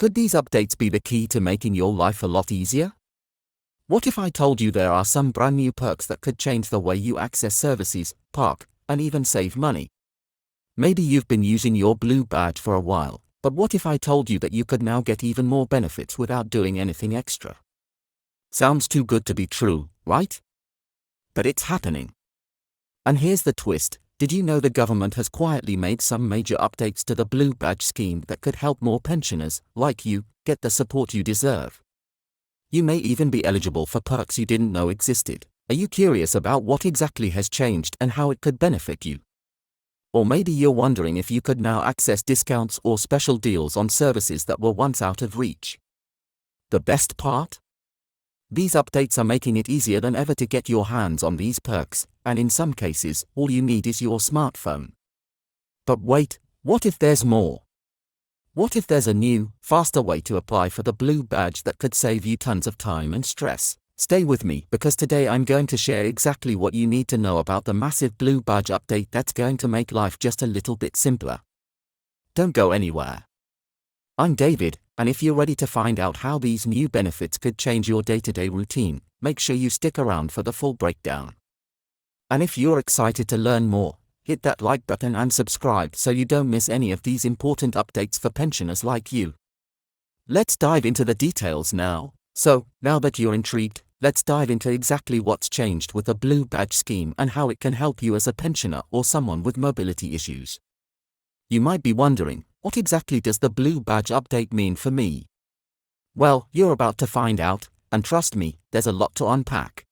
Could these updates be the key to making your life a lot easier? What if I told you there are some brand new perks that could change the way you access services, park, and even save money? Maybe you've been using your blue badge for a while, but what if I told you that you could now get even more benefits without doing anything extra? Sounds too good to be true, right? But it's happening. And here's the twist. Did you know the government has quietly made some major updates to the Blue Badge scheme that could help more pensioners, like you, get the support you deserve? You may even be eligible for perks you didn't know existed. Are you curious about what exactly has changed and how it could benefit you? Or maybe you're wondering if you could now access discounts or special deals on services that were once out of reach. The best part? These updates are making it easier than ever to get your hands on these perks, and in some cases, all you need is your smartphone. But wait, what if there's more? What if there's a new, faster way to apply for the Blue Badge that could save you tons of time and stress? Stay with me, because today I'm going to share exactly what you need to know about the massive Blue Badge update that's going to make life just a little bit simpler. Don't go anywhere. I'm David, and if you're ready to find out how these new benefits could change your day-to-day routine, make sure you stick around for the full breakdown. And if you're excited to learn more, hit that like button and subscribe so you don't miss any of these important updates for pensioners like you. Let's dive into the details now. So, now that you're intrigued, let's dive into exactly what's changed with the Blue Badge scheme and how it can help you as a pensioner or someone with mobility issues. You might be wondering, what exactly does the Blue Badge update mean for me? Well, you're about to find out, and trust me, there's a lot to unpack.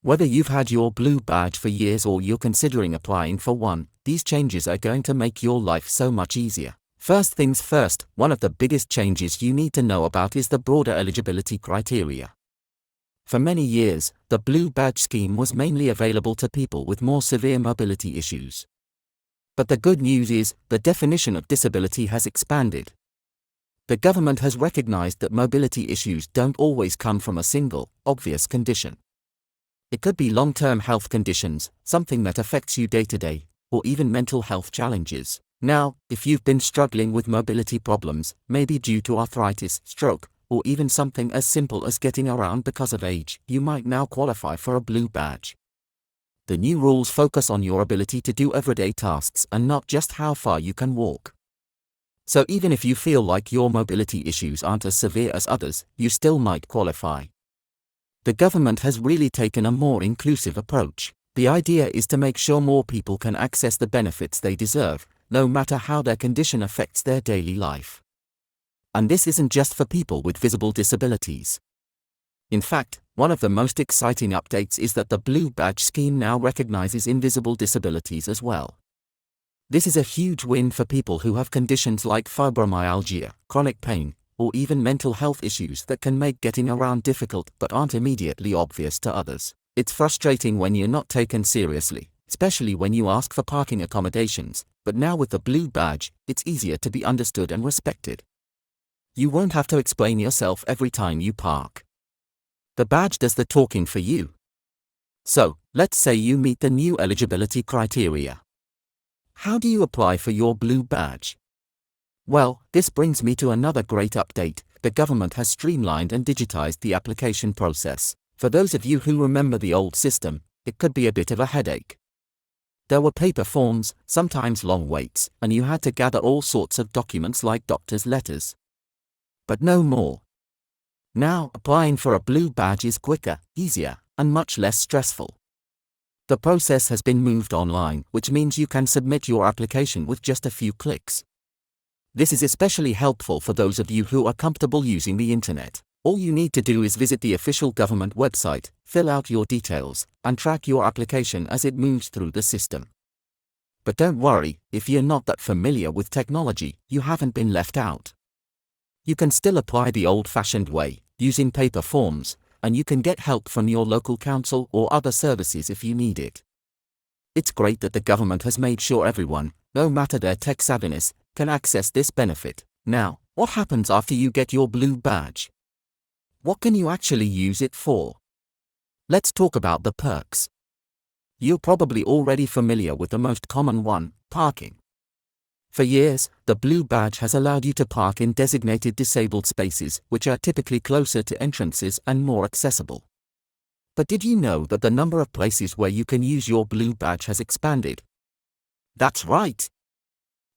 Whether you've had your Blue Badge for years or you're considering applying for one, these changes are going to make your life so much easier. First things first, one of the biggest changes you need to know about is the broader eligibility criteria. For many years, the Blue Badge scheme was mainly available to people with more severe mobility issues. But the good news is, the definition of disability has expanded. The government has recognized that mobility issues don't always come from a single, obvious condition. It could be long-term health conditions, something that affects you day to day, or even mental health challenges. Now, if you've been struggling with mobility problems, maybe due to arthritis, stroke, or even something as simple as getting around because of age, you might now qualify for a Blue Badge. The new rules focus on your ability to do everyday tasks and not just how far you can walk. So even if you feel like your mobility issues aren't as severe as others, you still might qualify. The government has really taken a more inclusive approach. The idea is to make sure more people can access the benefits they deserve, no matter how their condition affects their daily life. And this isn't just for people with visible disabilities. In fact, one of the most exciting updates is that the Blue Badge scheme now recognizes invisible disabilities as well. This is a huge win for people who have conditions like fibromyalgia, chronic pain, or even mental health issues that can make getting around difficult but aren't immediately obvious to others. It's frustrating when you're not taken seriously, especially when you ask for parking accommodations, but now with the Blue Badge, it's easier to be understood and respected. You won't have to explain yourself every time you park. The badge does the talking for you. So, let's say you meet the new eligibility criteria. How do you apply for your Blue Badge? Well, this brings me to another great update. The government has streamlined and digitized the application process. For those of you who remember the old system, it could be a bit of a headache. There were paper forms, sometimes long waits, and you had to gather all sorts of documents like doctor's letters. But no more. Now, applying for a Blue Badge is quicker, easier, and much less stressful. The process has been moved online, which means you can submit your application with just a few clicks. This is especially helpful for those of you who are comfortable using the internet. All you need to do is visit the official government website, fill out your details, and track your application as it moves through the system. But don't worry, if you're not that familiar with technology, you haven't been left out. You can still apply the old-fashioned way, using paper forms, and you can get help from your local council or other services if you need it. It's great that the government has made sure everyone, no matter their tech savviness, can access this benefit. Now, what happens after you get your Blue Badge? What can you actually use it for? Let's talk about the perks. You're probably already familiar with the most common one, parking. For years, the Blue Badge has allowed you to park in designated disabled spaces, which are typically closer to entrances and more accessible. But did you know that the number of places where you can use your Blue Badge has expanded? That's right.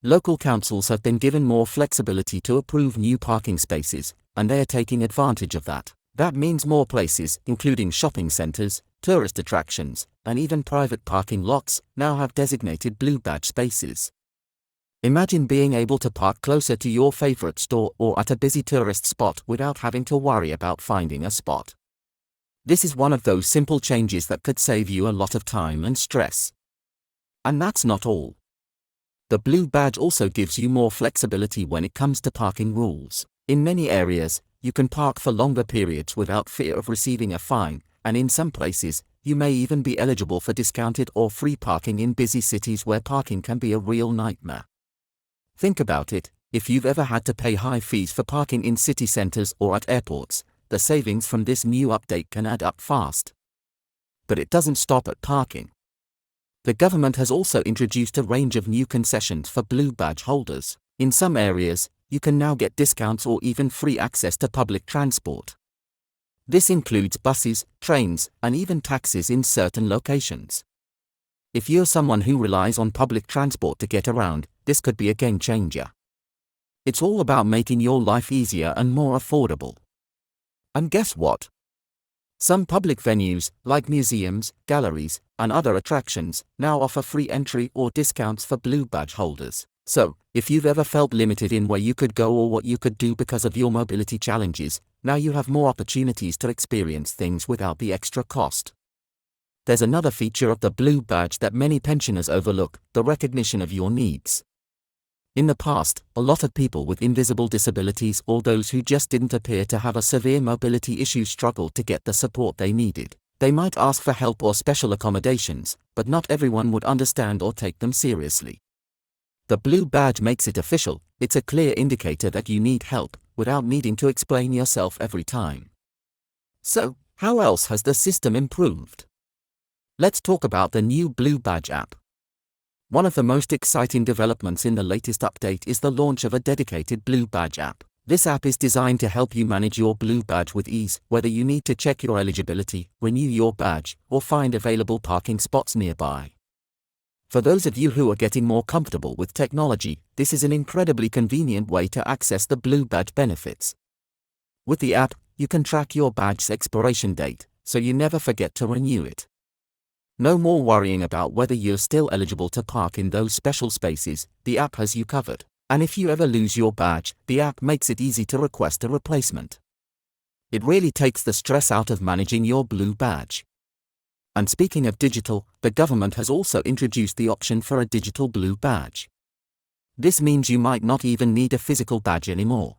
Local councils have been given more flexibility to approve new parking spaces, and they are taking advantage of that. That means more places, including shopping centers, tourist attractions, and even private parking lots, now have designated Blue Badge spaces. Imagine being able to park closer to your favorite store or at a busy tourist spot without having to worry about finding a spot. This is one of those simple changes that could save you a lot of time and stress. And that's not all. The Blue Badge also gives you more flexibility when it comes to parking rules. In many areas, you can park for longer periods without fear of receiving a fine, and in some places, you may even be eligible for discounted or free parking in busy cities where parking can be a real nightmare. Think about it, if you've ever had to pay high fees for parking in city centers or at airports, the savings from this new update can add up fast. But it doesn't stop at parking. The government has also introduced a range of new concessions for Blue Badge holders. In some areas, you can now get discounts or even free access to public transport. This includes buses, trains, and even taxis in certain locations. If you're someone who relies on public transport to get around, this could be a game changer. It's all about making your life easier and more affordable. And guess what? Some public venues, like museums, galleries, and other attractions, now offer free entry or discounts for Blue Badge holders. So, if you've ever felt limited in where you could go or what you could do because of your mobility challenges, now you have more opportunities to experience things without the extra cost. There's another feature of the Blue Badge that many pensioners overlook: the recognition of your needs. In the past, a lot of people with invisible disabilities or those who just didn't appear to have a severe mobility issue struggled to get the support they needed. They might ask for help or special accommodations, but not everyone would understand or take them seriously. The Blue Badge makes it official. It's a clear indicator that you need help, without needing to explain yourself every time. So, how else has the system improved? Let's talk about the new Blue Badge app. One of the most exciting developments in the latest update is the launch of a dedicated Blue Badge app. This app is designed to help you manage your Blue Badge with ease, whether you need to check your eligibility, renew your badge, or find available parking spots nearby. For those of you who are getting more comfortable with technology, this is an incredibly convenient way to access the Blue Badge benefits. With the app, you can track your badge's expiration date, so you never forget to renew it. No more worrying about whether you're still eligible to park in those special spaces. The app has you covered. And if you ever lose your badge, the app makes it easy to request a replacement. It really takes the stress out of managing your Blue Badge. And speaking of digital, the government has also introduced the option for a digital Blue Badge. This means you might not even need a physical badge anymore.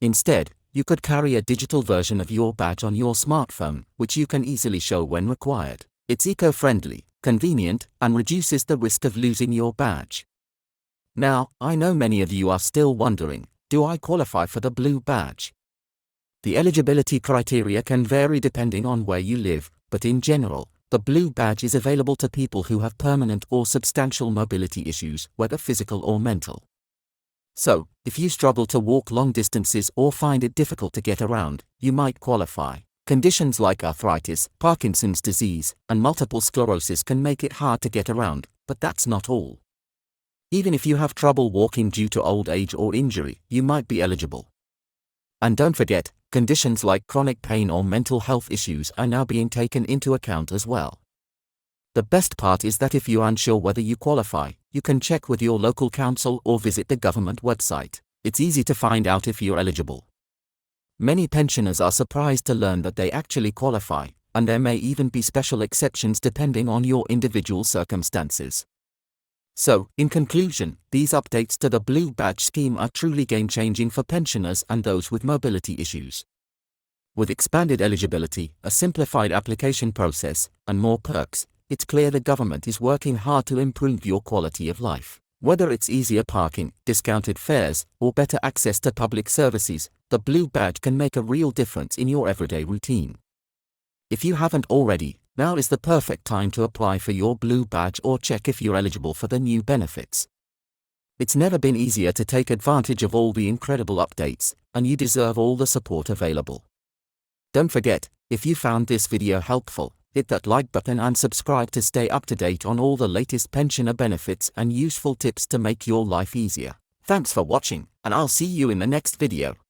Instead, you could carry a digital version of your badge on your smartphone, which you can easily show when required. It's eco-friendly, convenient, and reduces the risk of losing your badge. Now, I know many of you are still wondering, do I qualify for the Blue Badge? The eligibility criteria can vary depending on where you live, but in general, the Blue Badge is available to people who have permanent or substantial mobility issues, whether physical or mental. So, if you struggle to walk long distances or find it difficult to get around, you might qualify. Conditions like arthritis, Parkinson's disease, and multiple sclerosis can make it hard to get around, but that's not all. Even if you have trouble walking due to old age or injury, you might be eligible. And don't forget, conditions like chronic pain or mental health issues are now being taken into account as well. The best part is that if you're unsure whether you qualify, you can check with your local council or visit the government website. It's easy to find out if you're eligible. Many pensioners are surprised to learn that they actually qualify, and there may even be special exceptions depending on your individual circumstances. So, in conclusion, these updates to the Blue Badge scheme are truly game-changing for pensioners and those with mobility issues. With expanded eligibility, a simplified application process, and more perks, it's clear the government is working hard to improve your quality of life. Whether it's easier parking, discounted fares, or better access to public services, the Blue Badge can make a real difference in your everyday routine. If you haven't already, now is the perfect time to apply for your Blue Badge or check if you're eligible for the new benefits. It's never been easier to take advantage of all the incredible updates, and you deserve all the support available. Don't forget, if you found this video helpful, hit that like button and subscribe to stay up to date on all the latest pensioner benefits and useful tips to make your life easier. Thanks for watching, and I'll see you in the next video.